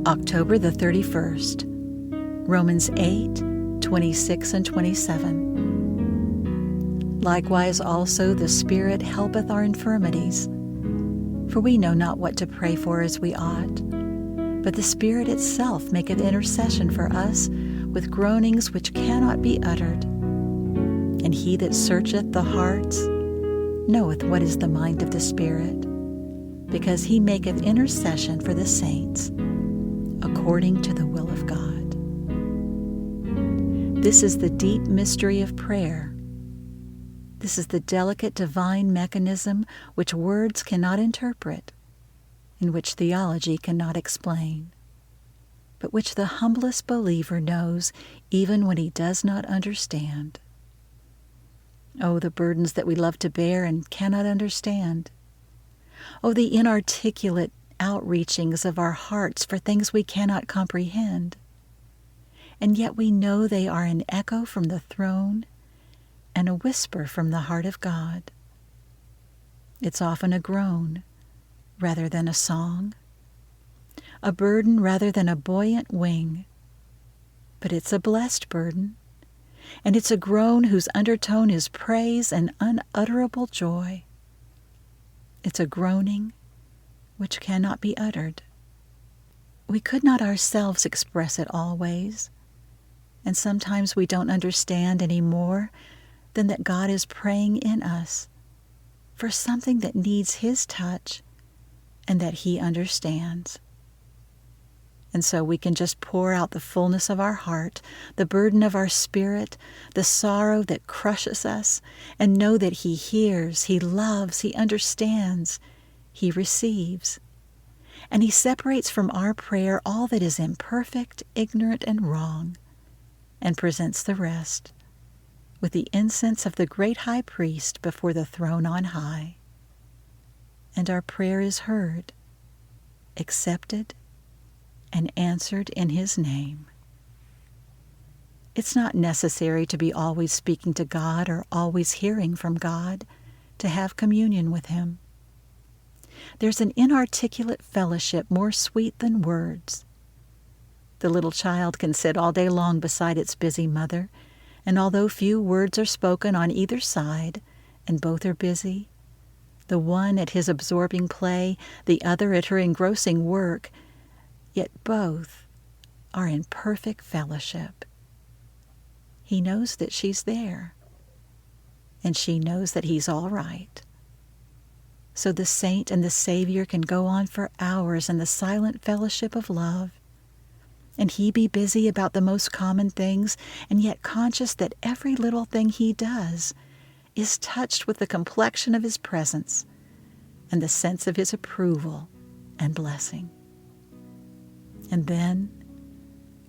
October the 31st, Romans 8:26 and 27. Likewise also the Spirit helpeth our infirmities, for we know not what to pray for as we ought, but the Spirit itself maketh intercession for us with groanings which cannot be uttered. And he that searcheth the hearts knoweth what is the mind of the Spirit, because he maketh intercession for the saints according to the will of God. This is the deep mystery of prayer. This is the delicate divine mechanism which words cannot interpret, and which theology cannot explain, but which the humblest believer knows even when he does not understand. Oh, the burdens that we love to bear and cannot understand. Oh, the inarticulate outreachings of our hearts for things we cannot comprehend. And yet we know they are an echo from the throne and a whisper from the heart of God. It's often a groan rather than a song, a burden rather than a buoyant wing, but it's a blessed burden, and it's a groan whose undertone is praise and unutterable joy. It's a groaning which cannot be uttered. We could not ourselves express it always, and sometimes we don't understand any more than that God is praying in us for something that needs His touch and that He understands. And so we can just pour out the fullness of our heart, the burden of our spirit, the sorrow that crushes us, and know that He hears, He loves, He understands, He receives. And He separates from our prayer all that is imperfect, ignorant, and wrong, and presents the rest with the incense of the great high priest before the throne on high. And our prayer is heard, accepted, and answered in His name. It's not necessary to be always speaking to God or always hearing from God to have communion with Him. There's an inarticulate fellowship more sweet than words. The little child can sit all day long beside its busy mother, and although few words are spoken on either side, and both are busy, the one at his absorbing play, the other at her engrossing work, yet both are in perfect fellowship. He knows that she's there, and she knows that he's all right. So the saint and the Savior can go on for hours in the silent fellowship of love, and he be busy about the most common things, and yet conscious that every little thing he does is touched with the complexion of His presence and the sense of His approval and blessing. And then,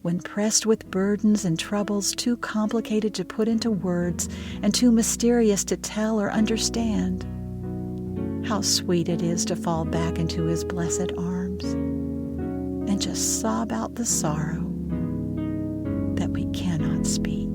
when pressed with burdens and troubles too complicated to put into words and too mysterious to tell or understand, how sweet it is to fall back into His blessed arms and just sob out the sorrow that we cannot speak.